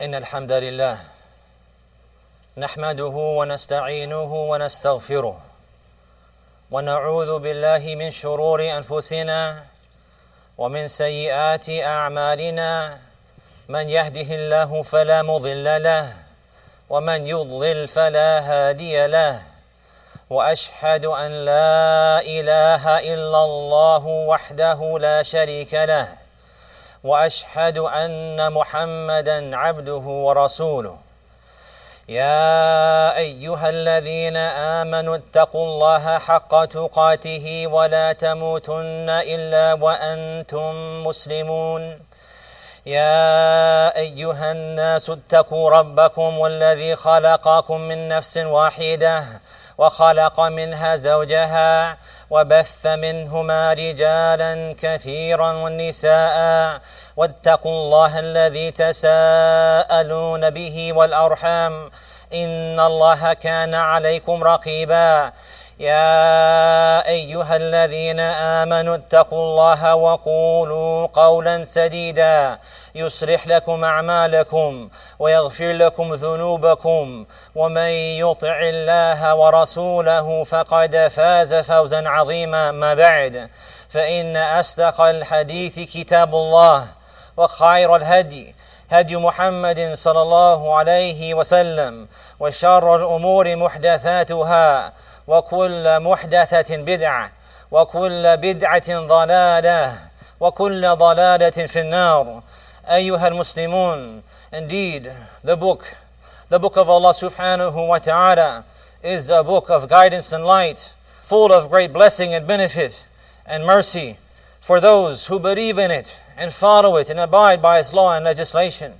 إن الحمد لله نحمده ونستعينه ونستغفره ونعوذ بالله من شرور أنفسنا ومن سيئات أعمالنا من يهده الله فلا مضل له ومن يضلل فلا هادي له وأشهد أن لا إله إلا الله وحده لا شريك له وأشهد أن محمدا عبده ورسوله يا أيها الذين آمنوا اتقوا الله حق تقاته ولا تموتن إلا وأنتم مسلمون يا أيها الناس اتقوا ربكم والذي خلقكم من نفس واحدة وخلق منها زوجها وبث منهما رجالا كثيرا والنساء واتقوا الله الذي تساءلون به والأرحام إن الله كان عليكم رقيبا يا أيها الذين آمنوا اتقوا الله وقولوا قولا سديدا يصلح لكم أعمالكم ويغفر لكم ذنوبكم ومن يطع الله ورسوله فقد فاز فوزا عظيما. ما بعد فإن أصدق الحديث كتاب الله وخير الهدي هدي محمد صلى الله عليه وسلم وشر الأمور محدثاتها وكل محدثة بدعة وكل بدعة ضلالة وكل ضلالة في النار. أيها المسلمون, indeed the book of Allah subhanahu wa ta'ala is a book of guidance and light, full of great blessing and benefit and mercy for those who believe in it and follow it and abide by its law and legislation.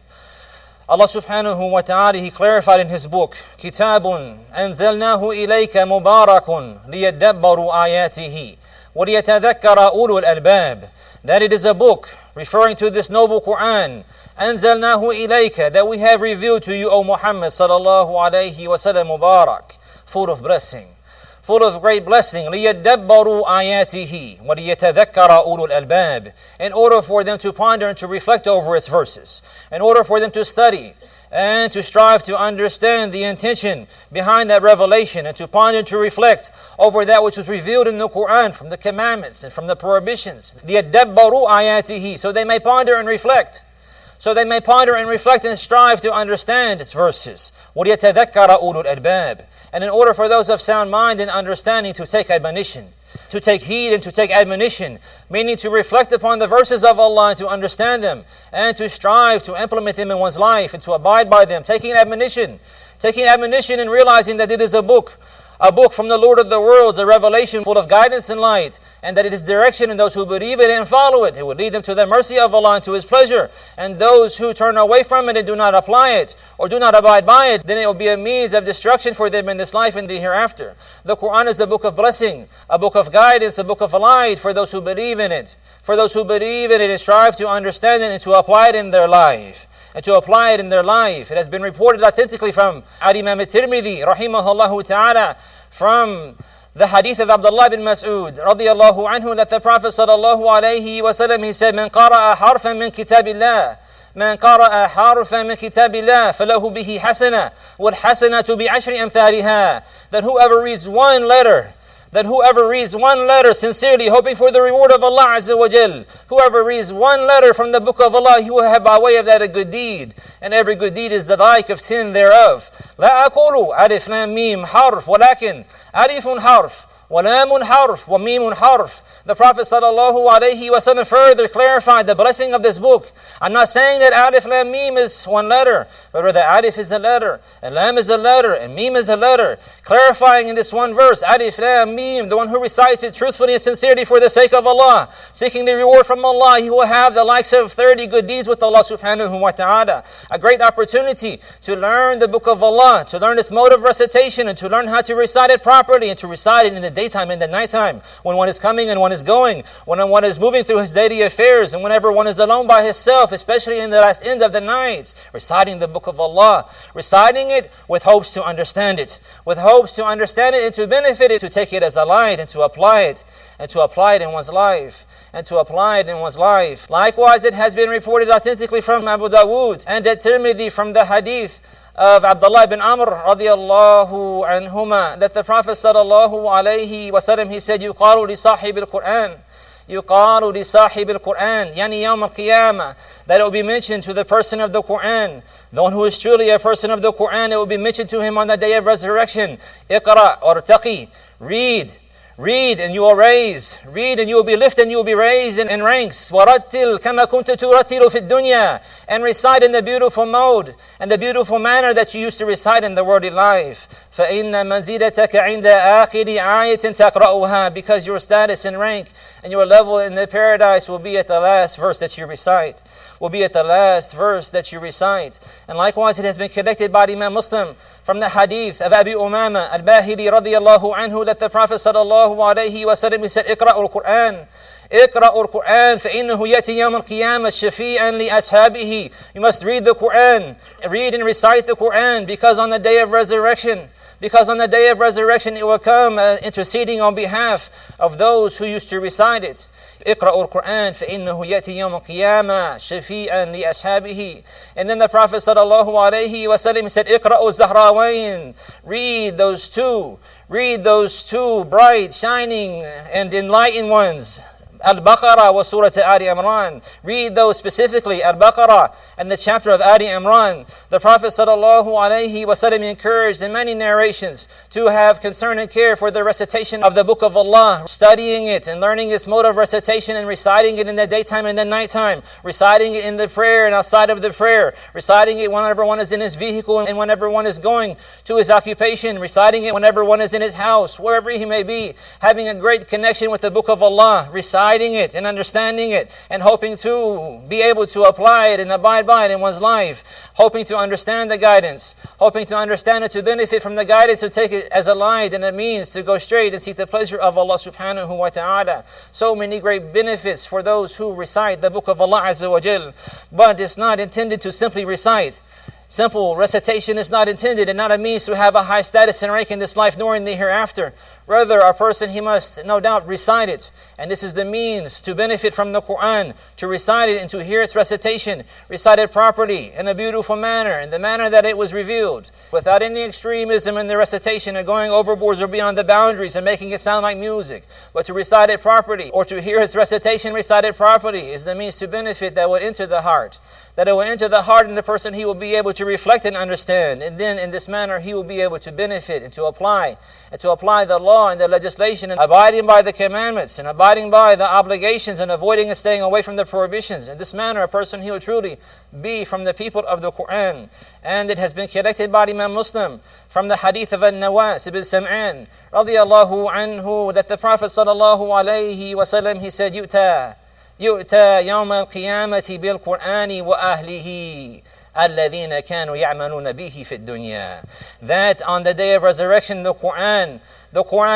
Allah subhanahu wa ta'ala, He clarified in His book, كِتَابٌ أَنزَلْنَاهُ إِلَيْكَ مُبَارَكٌ لِيَدَّبَّرُوا آيَاتِهِ وَلِيَتَذَكَّرَ أُولُو الْأَلْبَابِ, that it is a book referring to this noble Qur'an, أَنزَلْنَاهُ إِلَيْكَ, that we have revealed to you, O Muhammad sallallahu alayhi wa sallam, Mubarak, full of blessing, full of great blessing, لِيَدَّبَّرُوا آيَاتِهِ وَلِيَتَذَكَّرَ أُولُو الْأَلْبَابِ, in order for them to ponder and to reflect over its verses, in order for them to study and to strive to understand the intention behind that revelation, and to ponder and to reflect over that which was revealed in the Qur'an from the commandments and from the prohibitions. لِيَدَّبَّرُوا آيَاتِهِ, so they may ponder and reflect. So they may ponder and reflect and strive to understand its verses. وَلِيَتَذَكَّرَ أُولُو الْأَلْبَابِ, and in order for those of sound mind and understanding to take admonition, to take heed and to take admonition, meaning to reflect upon the verses of Allah and to understand them, and to strive to implement them in one's life and to abide by them, taking admonition and realizing that it is a book from the Lord of the worlds, a revelation full of guidance and light, and that it is direction in those who believe it and follow it. It will lead them to the mercy of Allah and to His pleasure. And those who turn away from it and do not apply it or do not abide by it, then it will be a means of destruction for them in this life and the hereafter. The Qur'an is a book of blessing, a book of guidance, a book of light for those who believe in it. For those who believe in it and strive to understand it and to apply it in their life. It has been reported authentically from Imam At-Tirmidhi, rahimahullah ta'ala, from the hadith of Abdullah bin Mas'ud, radiyallahu anhu, that the Prophet sallallahu alayhi wa sallam, he said, من قرأ حرفا من كتاب الله فله به حسنة والحسنة بعشر أمثالها, that whoever reads one letter sincerely, hoping for the reward of Allah Azza wa Jal, whoever reads one letter from the book of Allah, he will have by way of that a good deed, and every good deed is the like of 10 thereof. لا أقول ألف لام ميم حرف ولكن ألف حرف ولام حرف وميم حرف. The Prophet ﷺ further clarified the blessing of this book. I'm not saying that Alif Lam Mim is one letter, but rather Alif is a letter, and Lam is a letter, and Mim is a letter. Clarifying in this one verse, Alif Lam Mim, the one who recites it truthfully and sincerely for the sake of Allah, seeking the reward from Allah, he will have the likes of 30 good deeds with Allah subhanahu wa ta'ala. A great opportunity to learn the book of Allah, to learn its mode of recitation, and to learn how to recite it properly, and to recite it in the daytime and the nighttime, when one is coming and one is going, when one is moving through his daily affairs, and whenever one is alone by himself, especially in the last end of the nights, reciting the book of Allah, reciting it with hopes to understand it, and to benefit it, to take it as a light and to apply it in one's life. and to apply it in one's life. Likewise, it has been reported authentically from Abu Dawood and at-Tirmidhi from the hadith of Abdullah ibn Amr radiyallahu anhuma that the Prophet sallallahu alayhi wasallam, he said, يُقَالُ لِصَاحِبِ الْقُرْآنِ يُقَالُ لِصَاحِبِ الْقُرْآنِ يعني يوم القيامة, that it will be mentioned to the person of the Qur'an, the one who is truly a person of the Qur'an, it will be mentioned to him on the day of resurrection. Iqra or taqi, read and you will raise. Read and you will be lifted and you will be raised in ranks. وَرَتِّلْ كَمَا كُنْتَ تُرَتِّلُ فِي الدُّنْيَا, and recite in the beautiful mode and the beautiful manner that you used to recite in the worldly life. فَإِنَّ مَنْزِلَتَكَ عِنْدَ آخِرِ آيَةٍ تَقْرَأُهَا, because your status and rank and your level in the paradise will be at the last verse that you recite. Will be at the last verse that you recite. And likewise, it has been connected by Imam Muslim from the hadith of Abi Umama al-Bahili radiyallahu anhu that the Prophet sallallahu alayhi wa sallam, he said, اقرأوا القرآن اقرأوا القرآن فإنه يأتي يوم القيامة شفيعا لأصحابه. You must read the Qur'an, read and recite the Qur'an, because on the day of resurrection, it will come interceding on behalf of those who used to recite it. اقرأوا القرآن فإنه يأتي يوم القيامة شفيعا لأصحابه. And then the Prophet sallallahu alayhi wa sallam said, اقرأوا الزهراوين, read those two bright, shining and enlightened ones, Al-Baqarah wa Surah Ali Imran. Read those specifically, Al-Baqarah and the chapter of Ali Imran. The Prophet sallallahu alayhi wa sallam encouraged in many narrations to have concern and care for the recitation of the Book of Allah, studying it and learning its mode of recitation and reciting it in the daytime and the nighttime, reciting it in the prayer and outside of the prayer, reciting it whenever one is in his vehicle and whenever one is going to his occupation, reciting it whenever one is in his house, wherever he may be, having a great connection with the Book of Allah, reciting it and understanding it and hoping to be able to apply it and abide by it in one's life, hoping to understand the guidance, hoping to understand it, to benefit from the guidance, to take it as a light and a means to go straight and seek the pleasure of Allah subhanahu wa ta'ala. So many great benefits for those who recite the Book of Allah Azza wa Jal. But it's not intended to simply recite. Simple recitation is not intended and not a means to have a high status and rank in this life nor in the hereafter. Rather, a person, he must no doubt recite it. And this is the means to benefit from the Qur'an, to recite it and to hear its recitation, recite it properly, in a beautiful manner, in the manner that it was revealed, without any extremism in the recitation or going overboard or beyond the boundaries and making it sound like music. But to recite it properly, or to hear its recitation recited properly, is the means to benefit that would enter the heart. That it will enter the heart, and the person, he will be able to reflect and understand. And then in this manner, he will be able to benefit and to apply the law and the legislation, and abiding by the commandments, and abiding by the obligations, and avoiding and staying away from the prohibitions. In this manner, a person, he will truly be from the people of the Qur'an. And it has been collected by Imam Muslim from the hadith of An-Nawas ibn Sam'an radiyallahu anhu that the Prophet sallallahu alayhi wa sallam, he said, يؤتى يوم القيامة بالقرآن وأهله الذين كانوا يعملون به في الدنيا. That on the day of resurrection, the Qur'an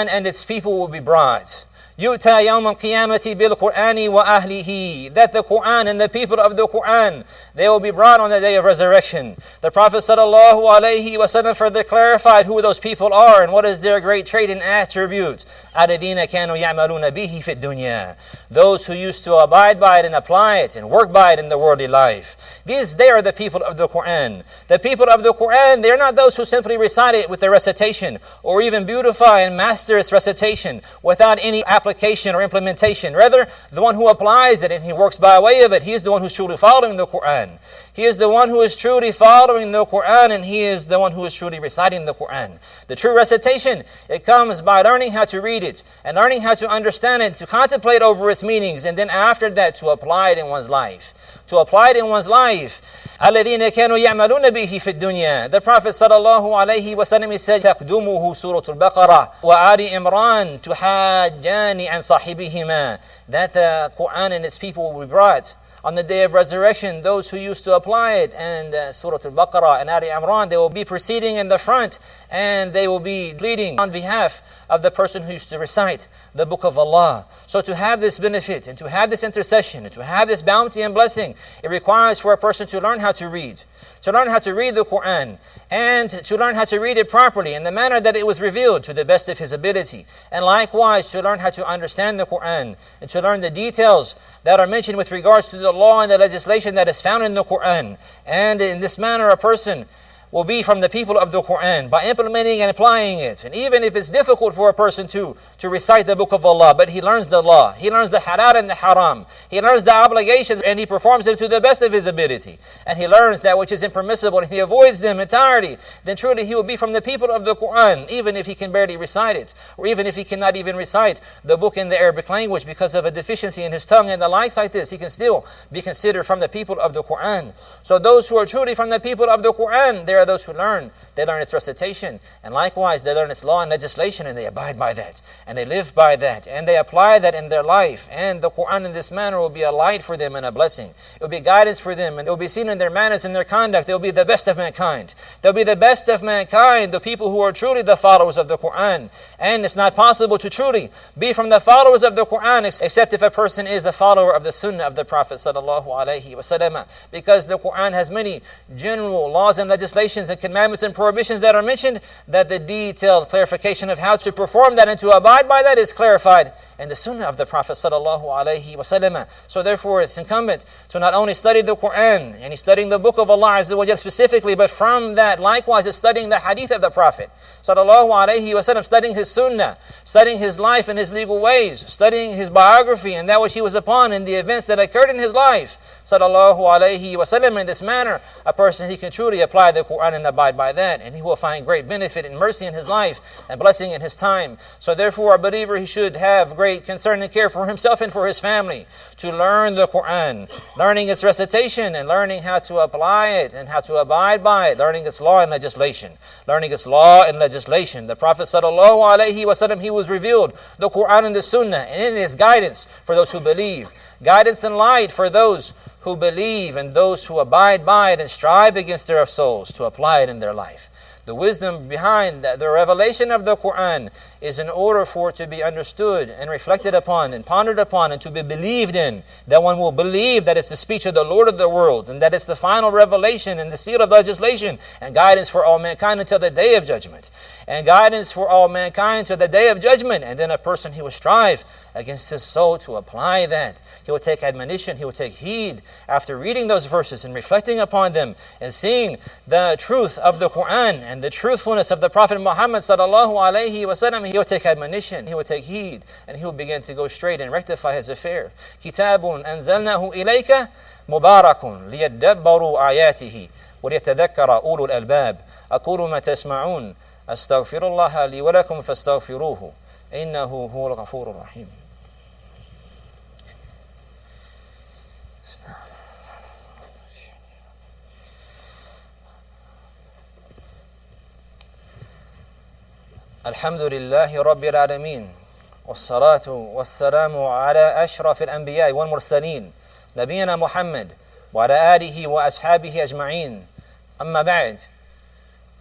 and its people will be brought. يؤتى يوم القيامة بالقرآن وأهله. That the Qur'an and the people of the Qur'an, they will be brought on the day of resurrection. The Prophet sallallahu alaihi wasallam further clarified who those people are and what is their great trait and attribute. الذين كانوا يعملون به في الدنيا. Those who used to abide by it and apply it and work by it in the worldly life. They are the people of the Qur'an. The people of the Qur'an, they are not those who simply recite it with their recitation or even beautify and master its recitation without any application or implementation. Rather, the one who applies it and he works by way of it, he is the one who is truly following the Qur'an. He is the one who is truly following the Qur'an, and he is the one who is truly reciting the Qur'an. The true recitation, it comes by learning how to read it and learning how to understand it, to contemplate over its meanings, and then after that to apply it in one's life. الَّذِينَ كَانُوا يَعْمَلُونَ بِهِ فِي الدُّنْيَا. The Prophet sallallahu alayhi wa sallam said, تَقْدُمُهُ سُورَةُ الْبَقَرَةِ وَآلِ إِمْرَانِ تُحَاجَّانِ عَنْ صَاحِبِهِمَا. That the Qur'an and its people will be brought on the day of resurrection. Those who used to apply it, and Surah Al-Baqarah and Ali Imran, they will be proceeding in the front, and they will be leading on behalf of the person who used to recite the Book of Allah. So to have this benefit, and to have this intercession, and to have this bounty and blessing, it requires for a person to learn how to read. to learn how to read the Qur'an, and to learn how to read it properly in the manner that it was revealed to the best of his ability. And likewise, to learn how to understand the Qur'an, and to learn the details that are mentioned with regards to the law and the legislation that is found in the Qur'an. And in this manner, a person will be from the people of the Qur'an by implementing and applying it. And even if it's difficult for a person to recite the book of Allah, but he learns the law, he learns the halal and the haram, he learns the obligations, and he performs them to the best of his ability, and he learns that which is impermissible and he avoids them entirely, then truly he will be from the people of the Qur'an, even if he can barely recite it, or even if he cannot even recite the book in the Arabic language because of a deficiency in his tongue and the likes like this. He can still be considered from the people of the Qur'an. So those who are truly from the people of the Qur'an, they are those who learn. They learn its recitation, and likewise they learn its law and legislation, and they abide by that, and they live by that, and they apply that in their life. And the Qur'an in this manner will be a light for them and a blessing. It will be guidance for them, and it will be seen in their manners and their conduct. They will be the best of mankind. They'll be the best of mankind, the people who are truly the followers of the Qur'an. And it's not possible to truly be from the followers of the Qur'an except if a person is a follower of the Sunnah of the Prophet ﷺ, because the Qur'an has many general laws and legislations and commandments and prohibitions that are mentioned, that the detailed clarification of how to perform that and to abide by that is clarified in the Sunnah of the Prophet ﷺ. So therefore it's incumbent to not only study the Qur'an and studying the book of Allah Azza wa Jal specifically, but from that likewise is studying the hadith of the Prophet ﷺ, studying his Sunnah, studying his life and his legal ways, studying his biography and that which he was upon and the events that occurred in his life ﷺ. In this manner, a person, he can truly apply the Qur'an and abide by that, and he will find great benefit and mercy in his life and blessing in his time. So therefore, a believer, he should have great concern and care for himself and for his family, to learn the Qur'an, learning its recitation and learning how to apply it and how to abide by it, learning its law and legislation. Learning its law and legislation. The Prophet ﷺ, he was revealed the Qur'an and the Sunnah, and it is guidance for those who believe, guidance and light for those who believe and those who abide by it and strive against their souls to apply it in their life. The wisdom behind the revelation of the Qur'an is in order for it to be understood and reflected upon and pondered upon and to be believed in, that one will believe that it's the speech of the Lord of the worlds and that it's the final revelation and the seal of legislation and guidance for all mankind until the day of judgment. And guidance for all mankind till the day of judgment. And then a person, he will strive against his soul to apply that. He will take admonition, he will take heed after reading those verses and reflecting upon them and seeing the truth of the Qur'an and the truthfulness of the Prophet Muhammad ﷺ. He will take admonition, he will take heed, and he will begin to go straight and rectify his affair. Kitabun anzalnahu ilayka mubarakun liyadabbaru ayatihi وليتذكر أولو الألباب أقول ما تسمعون أستغفر الله لي ولكم فاستغفروه إنه هو الغفور الرحيم. الحمد لله رب العالمين والصلاة والسلام على أشرف الأنبياء والمرسلين نبينا محمد وعلى آله وأصحابه أجمعين. أما بعد,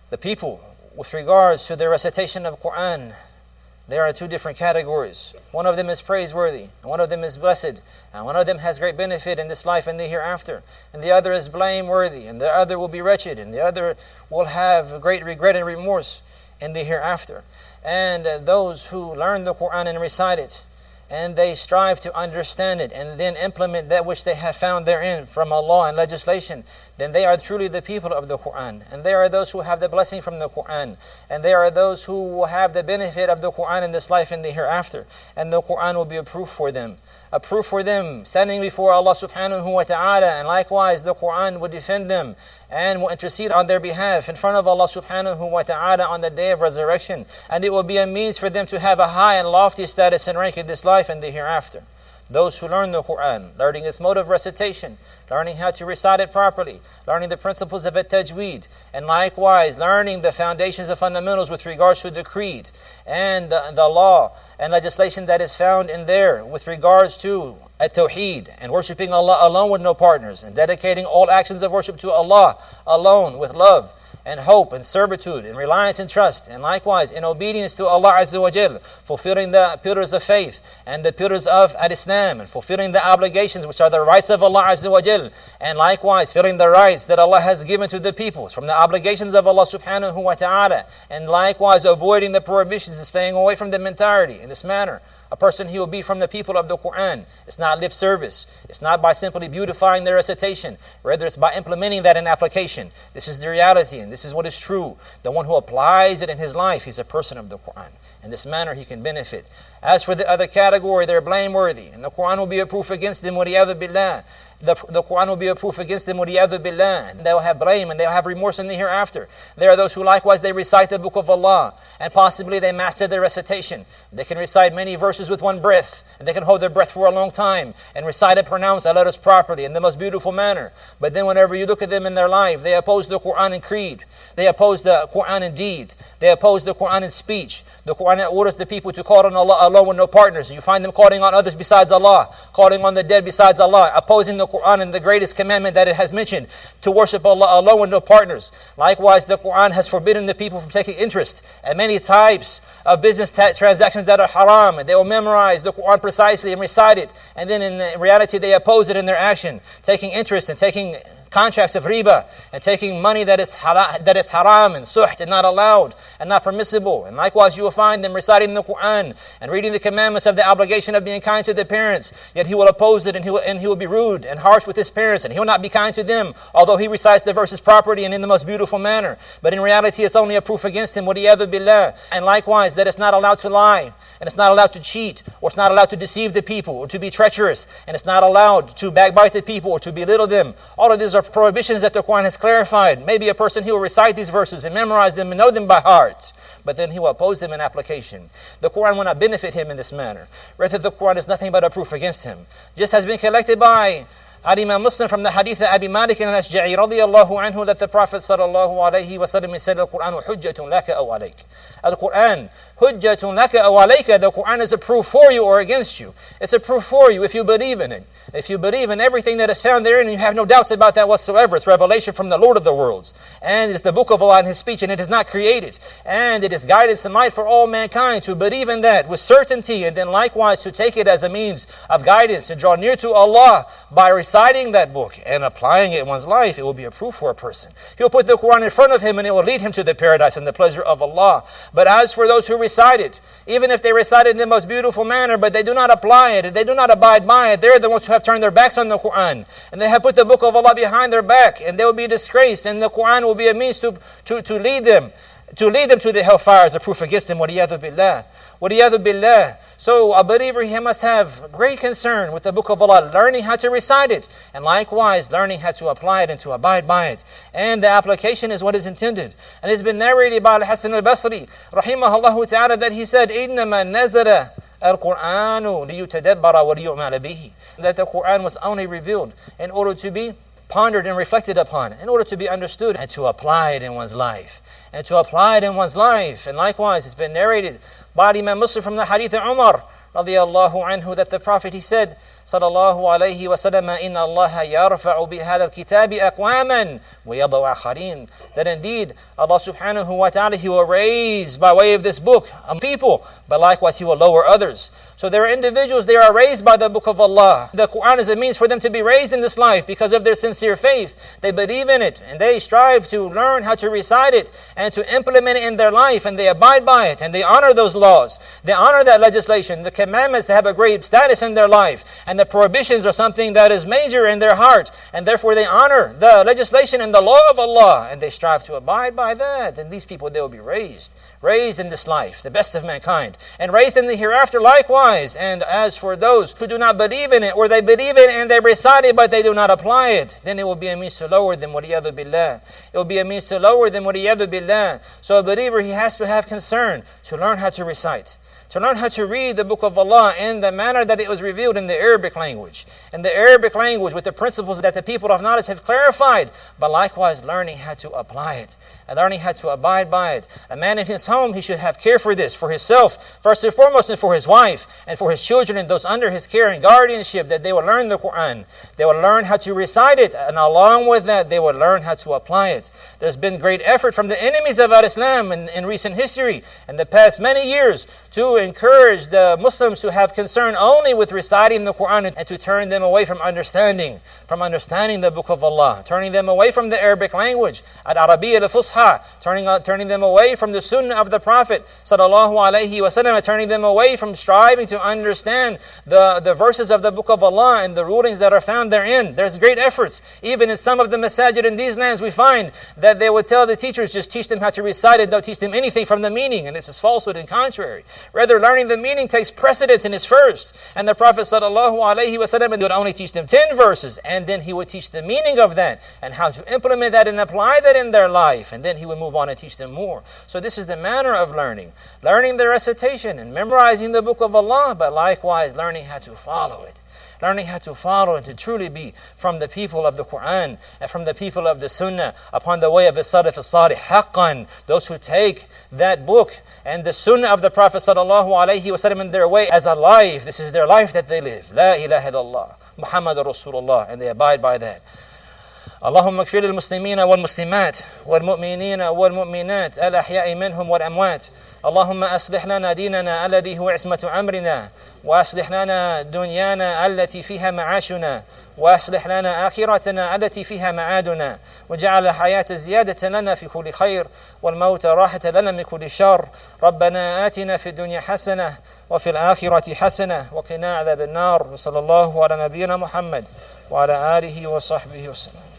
the people, with regards to their recitation of Qur'an, there are two different categories. One of them is praiseworthy, and one of them is blessed, and one of them has great benefit in this life and the hereafter, and the other is blameworthy, and the other will be wretched, and the other will have great regret and remorse in the hereafter. And those who learn the Qur'an and recite it, and they strive to understand it and then implement that which they have found therein from Allah and legislation, then they are truly the people of the Qur'an. And they are those who have the blessing from the Qur'an. And they are those who will have the benefit of the Qur'an in this life and the hereafter. And the Qur'an will be a proof for them. A proof for them standing before Allah subhanahu wa ta'ala. And likewise the Qur'an will defend them and will intercede on their behalf in front of Allah subhanahu wa ta'ala on the day of resurrection. And it will be a means for them to have a high and lofty status and rank in this life and the hereafter. Those who learn the Qur'an, learning its mode of recitation, learning how to recite it properly, learning the principles of tajweed, and likewise learning the foundations of fundamentals with regards to the creed and the law and legislation that is found in there with regards to at-tawheed and worshiping Allah alone with no partners and dedicating all actions of worship to Allah alone with love and hope and servitude and reliance and trust, and likewise in obedience to Allah Azza wa Jal, fulfilling the pillars of faith and the pillars of Al-Islam, and fulfilling the obligations which are the rights of Allah Azza wa Jal, and likewise fulfilling the rights that Allah has given to the people from the obligations of Allah subhanahu wa ta'ala, and likewise avoiding the prohibitions and staying away from them entirely. In this manner, a person, he will be from the people of the Qur'an. It's not lip service. It's not by simply beautifying their recitation. Rather, it's by implementing that in application. This is the reality, and this is what is true. The one who applies it in his life, he's a person of the Qur'an. In this manner, he can benefit. As for the other category, they're blameworthy, and the Qur'an will be a proof against them, وَلِيَعْذُ بِاللَّهِ. The Qur'an will be a proof against them, وَلِيَعْذُ بِاللَّهِ. And they will have blame and they will have remorse in the hereafter. There are those who likewise, they recite the book of Allah, and possibly they master their recitation. They can recite many verses with one breath, and they can hold their breath for a long time, and recite and pronounce our letters properly in the most beautiful manner. But then whenever you look at them in their life, they oppose the Qur'an in creed. They oppose the Qur'an in deed. They oppose the Qur'an in speech. The Qur'an orders the people to call on Allah alone with no partners. You find them calling on others besides Allah, calling on the dead besides Allah, opposing the Qur'an in the greatest commandment that it has mentioned, to worship Allah alone with no partners. Likewise, the Qur'an has forbidden the people from taking interest in many types of business transactions that are haram, and they will memorize the Qur'an precisely and recite it, and then in reality they oppose it in their action, taking interest and taking contracts of riba, and taking money that is haram and suht and not allowed and not permissible. And likewise you will find them reciting the Qur'an and reading the commandments of the obligation of being kind to their parents, yet he will oppose it, and he will be rude and harsh with his parents, and he will not be kind to them, although he recites the verses properly and in the most beautiful manner. But in reality it's only a proof against him, وَلِيَعْذُ بِاللَّهِ. And likewise that it's not allowed to lie, and it's not allowed to cheat, or it's not allowed to deceive the people, or to be treacherous, and it's not allowed to backbite the people, or to belittle them. All of these are prohibitions that the Qur'an has clarified. Maybe a person, he will recite these verses and memorize them and know them by heart, but then he will oppose them in application. The Qur'an will not benefit him in this manner. Rather, the Qur'an is nothing but a proof against him. Just has been collected by Al-Imam Muslim from the hadith of Abi Malik al-Ashja'i radiyallahu anhu, that the Prophet sallallahu alayhi wa sallam said, Al-Qur'anu hujjatun laka aw alayk. Al-Qur'an hujjatun laka aw alayka. The Qur'an is a proof for you or against you. It's a proof for you if you believe in it. If you believe in everything that is found therein, and you have no doubts about that whatsoever. It's revelation from the Lord of the worlds, and it's the book of Allah and His speech, and it is not created, and it is guidance and light for all mankind. To believe in that with certainty, and then likewise to take it as a means of guidance and draw near to Allah by reciting that book and applying it in one's life, it will be a proof for a person. He'll put the Qur'an in front of him, and it will lead him to the paradise and the pleasure of Allah. But as for those who recite it, even if they recite it in the most beautiful manner, but they do not apply it, and they do not abide by it, they're the ones who have turned their backs on the Qur'an, and they have put the book of Allah behind their back, and they will be disgraced, and the Qur'an will be a means to lead them to the hellfire, as a proof against them. وَلِيَعْذُ بِاللَّهِ وَلِيَعْذُ بِاللَّهِ. So a believer, he must have great concern with the book of Allah, learning how to recite it, and likewise learning how to apply it and to abide by it. And the application is what is intended. And it's been narrated by Al-Hasan al-Basri rahimahullah ta'ala that he said, إِنَّمَا نَزَلَ الْقُرْآنُ لِيُتَدَبَّرَ وَلِيُعْمَلَ بِهِ. That the Qur'an was only revealed in order to be pondered and reflected upon, in order to be understood, and to apply it in one's life. And to apply it in one's life. And likewise, it's been narrated by Imam Muslim from the hadith of Umar radiyallahu anhu that the Prophet, he said, sallallahu alayhi wa sallam, إِنَّ اللَّهَ يَرْفَعُ بِهَذَا الْكِتَابِ أَقْوَامًا وَيَضَعُ آخَرِينَ. That indeed, Allah subhanahu wa ta'ala, He will raise by way of this book people, but likewise He will lower others. So there are individuals, they are raised by the book of Allah. The Qur'an is a means for them to be raised in this life because of their sincere faith. They believe in it, and they strive to learn how to recite it and to implement it in their life, and they abide by it, and they honor those laws. They honor that legislation. The commandments have a great status in their life, and the prohibitions are something that is major in their heart, and therefore they honor the legislation and the law of Allah, and they strive to abide by that. And these people, they will be raised in this life, the best of mankind, and raised in the hereafter likewise. And as for those who do not believe in it, or they believe it and they recite it but they do not apply it, then it will be a means to lower them, وَلِيَعْذُ بِاللَّهِ. It will be a means to lower them, وَلِيَعْذُ بِاللَّهِ. So a believer, he has to have concern to learn how to recite, to learn how to read the Book of Allah in the manner that it was revealed in the Arabic language. In the Arabic language with the principles that the people of knowledge have clarified, but likewise learning how to apply it and learning how to abide by it. A man in his home, he should have care for this, for himself, first and foremost, and for his wife, and for his children and those under his care and guardianship, that they will learn the Qur'an. They will learn how to recite it, and along with that, they will learn how to apply it. There's been great effort from the enemies of Islam in recent history, in the past many years, to encourage the Muslims to have concern only with reciting the Qur'an and to turn them away from understanding the Book of Allah, turning them away from the Arabic language, Al-Arabiyyah al-Fusha, turning them away from the Sunnah of the Prophet sallallahu alaihi wasallam, turning them away from striving to understand the verses of the Book of Allah and the rulings that are found therein. There's great efforts. Even in some of the masajid in these lands, we find that they would tell the teachers, just teach them how to recite it, don't teach them anything from the meaning. And this is falsehood and contrary. Rather, learning the meaning takes precedence and is first. And the Prophet sallallahu alaihi wasallam would only teach them 10 verses, and then he would teach the meaning of that and how to implement that and apply that in their life. And then he would move on and teach them more. So this is the manner of learning. Learning the recitation and memorizing the Book of Allah, but likewise learning how to follow it. Learning how to follow and to truly be from the people of the Qur'an and from the people of the Sunnah upon the way of As-Salafy haqqan, those who take that book and the Sunnah of the Prophet sallallahu alaihi wasallam in their way as a life. This is their life that they live. La ilaha illallah, Muhammadur Rasulullah, and they abide by that. اللهم اغفر للمسلمين والمسلمات والمؤمنين والمؤمنات الأحياء منهم والأموات. اللهم أصلح لنا ديننا الذي هو عصمة أمرنا، وأصلح لنا دنيانا التي فيها معاشنا، وأصلح لنا آخرتنا التي فيها معادنا، وجعل الحياة زيادة لنا في كل خير والموت راحة لنا من كل شر. ربنا آتنا في الدنيا حسنة وفي الآخرة حسنة وقنا عذاب النار. وصلى الله على نبينا محمد وعلى آله وصحبه وسلم.